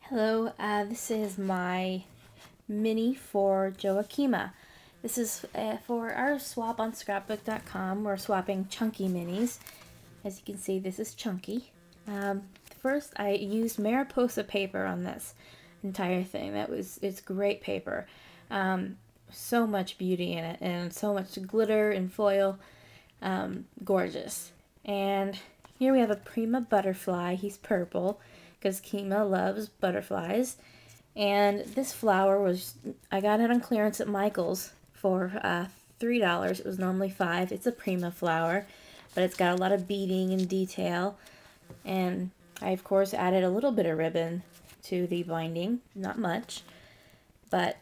Hello, this is my mini for Joakima. This is for our swap on scrapbook.com. We're swapping chunky minis. As you can see, this is chunky. First, I used Mariposa paper on this entire thing. It's great paper. So much beauty in it, and so much glitter and foil. Gorgeous. And here we have a Prima butterfly. He's purple because Kima loves butterflies. And this flower I got it on clearance at Michael's for $3. It was normally $5. It's a Prima flower, but it's got a lot of beading and detail. And I, of course, added a little bit of ribbon to the binding, not much. And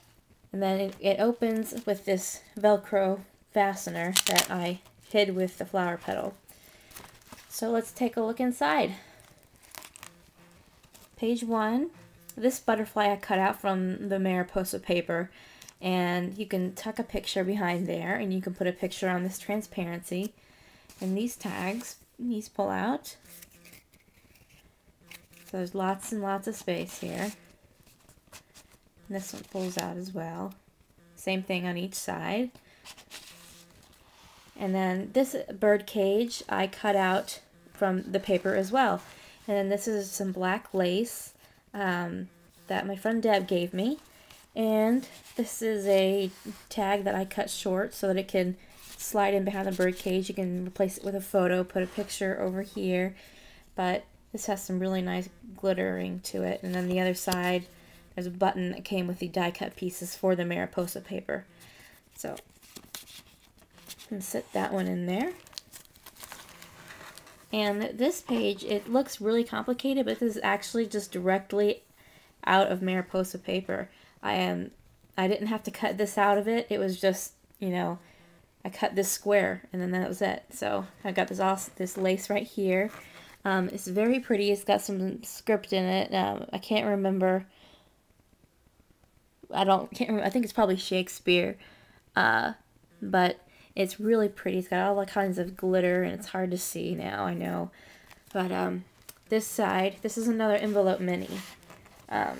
then it opens with this Velcro fastener that I hid with the flower petal. So let's take a look inside. Page 1. This butterfly I cut out from the Mariposa paper, and you can tuck a picture behind there, and you can put a picture on this transparency. And these tags, these pull out. So there's lots and lots of space here. And this one pulls out as well. Same thing on each side. And then this bird cage I cut out from the paper as well. And then this is some black lace that my friend Deb gave me. And this is a tag that I cut short so that it can slide in behind the bird cage. You can replace it with a photo, put a picture over here. But this has some really nice glittering to it. And then the other side, there's a button that came with the die cut pieces for the Mariposa paper. So and set that one in there. And this page, it looks really complicated, but this is actually just directly out of Mariposa paper. I didn't have to cut this out of it. It was just, I cut this square and then that was it. So I got this lace right here. It's very pretty. It's got some script in it. I can't remember. Can't remember. I think it's probably Shakespeare. But it's really pretty. It's got all kinds of glitter, and it's hard to see now, I know. But this side, this is another envelope mini. You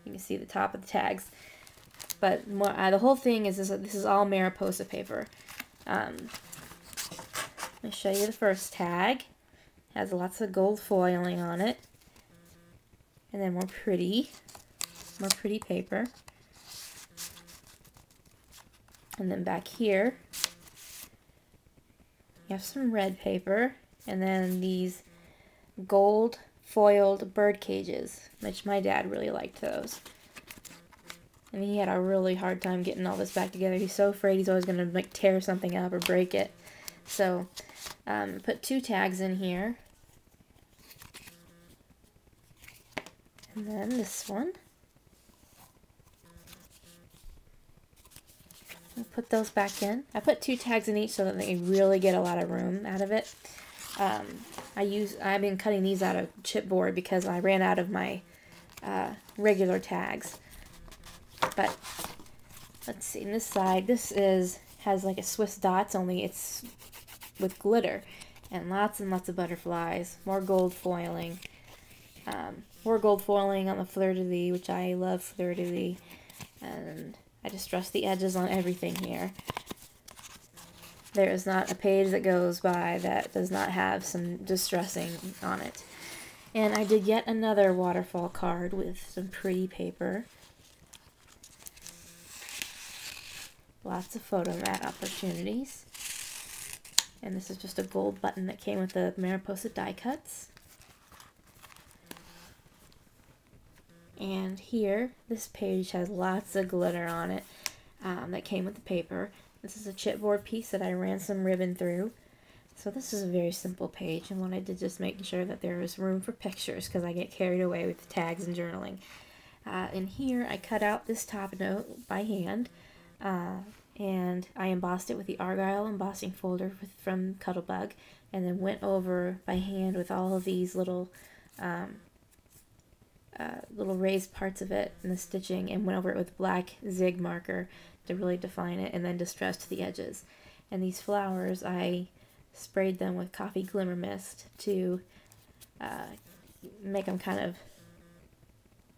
can see the top of the tags. But the whole thing is this is all Mariposa paper. Let me show you the first tag. It has lots of gold foiling on it. And then more pretty paper. And then back here, you have some red paper, and then these gold foiled bird cages, which my dad really liked those. And he had a really hard time getting all this back together. He's so afraid he's always going to tear something up or break it. So, put 2 tags in here. And then this one. Put those back in. I put 2 tags in each so that they really get a lot of room out of it. I've been cutting these out of chipboard because I ran out of my regular tags. But let's see, on this side, has like a Swiss dots, only it's with glitter and lots of butterflies. More gold foiling. More gold foiling on the fleur-de-lis, which I love fleur-de-lis. And I distress the edges on everything here. There is not a page that goes by that does not have some distressing on it. And I did yet another waterfall card with some pretty paper. Lots of photo mat opportunities. And this is just a gold button that came with the Mariposa die cuts. And here, this page has lots of glitter on it that came with the paper. This is a chipboard piece that I ran some ribbon through. So this is a very simple page, and wanted to just make sure that there was room for pictures because I get carried away with the tags and journaling. And here, I cut out this top note by hand, and I embossed it with the Argyle embossing folder from Cuttlebug, and then went over by hand with all of these little raised parts of it and the stitching, and went over it with black zig marker to really define it, and then distressed the edges. And these flowers, I sprayed them with coffee glimmer mist to make them kind of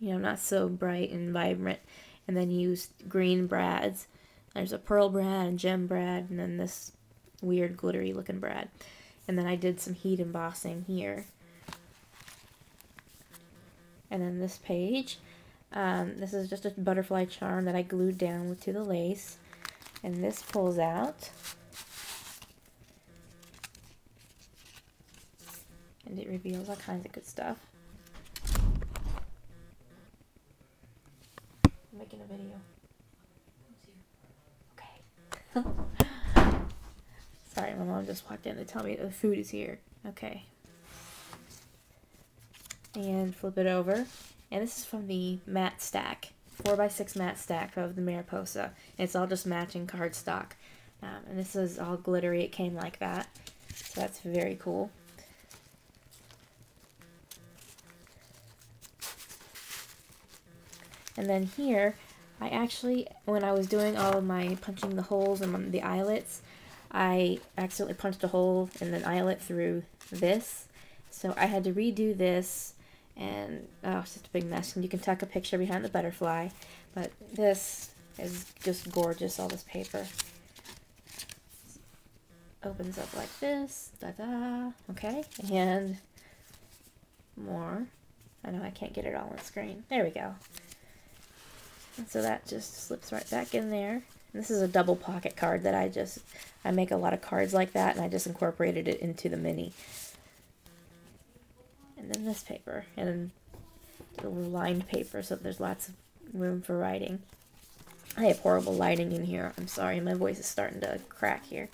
you know, not so bright and vibrant. And then used green brads. There's a pearl brad and gem brad, and then this weird glittery looking brad. And then I did some heat embossing here. And then this page, this is just a butterfly charm that I glued down to the lace. And this pulls out. And it reveals all kinds of good stuff. I'm making a video. Okay. Sorry, my mom just walked in to tell me the food is here. Okay. And flip it over. And this is from the matte stack. 4x6 matte stack of the Mariposa. And it's all just matching cardstock. And this is all glittery. It came like that. So that's very cool. And then here, I actually, when I was doing all of my punching the holes and the eyelets, I accidentally punched a hole in an eyelet through this. So I had to redo this, and oh, it's just a big mess. And you can tuck a picture behind the butterfly, but this is just gorgeous, all this paper. Opens up like this, da-da, okay, and more. I know I can't get it all on the screen. There we go. And so that just slips right back in there. And this is a double pocket card that I make a lot of cards like that, and I just incorporated it into the mini. And then this paper, and a little lined paper, so there's lots of room for writing. I have horrible lighting in here. I'm sorry, my voice is starting to crack here.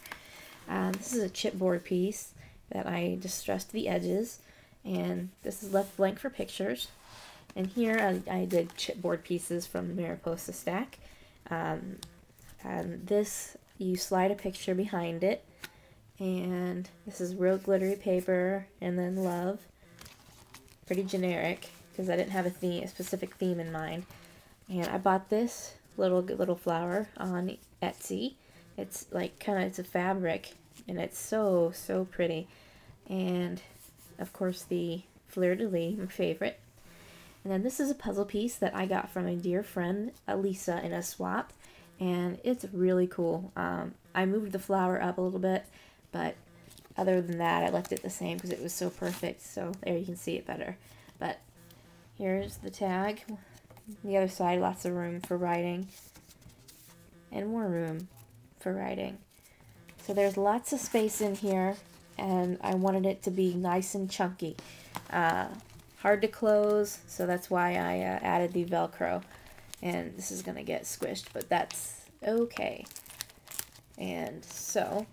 This is a chipboard piece that I distressed the edges, and this is left blank for pictures. And here I did chipboard pieces from the Mariposa stack. And this, you slide a picture behind it. And this is real glittery paper, and then love. Pretty generic, because I didn't have a specific theme in mind. And I bought this little flower on Etsy. It's like it's a fabric, and it's so pretty. And of course the fleur-de-lis, my favorite. And then this is a puzzle piece that I got from a dear friend, Lisa, in a swap, and it's really cool. I moved the flower up a little bit, but other than that, I left it the same because it was so perfect. So there you can see it better. But here's the tag. The other side, lots of room for writing, and more room for writing. So there's lots of space in here, and I wanted it to be nice and chunky. Hard to close, so that's why I added the Velcro. And this is going to get squished, but that's okay. And so,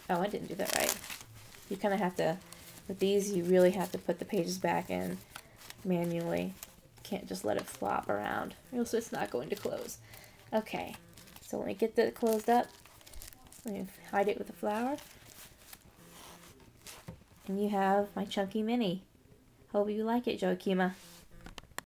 oh, I didn't do that right. You kind of have to, with these, you really have to put the pages back in manually. Can't just let it flop around, or else it's not going to close. Okay, so let me get that closed up. Let me hide it with a flower. And you have my chunky mini. Hope you like it, Joakima.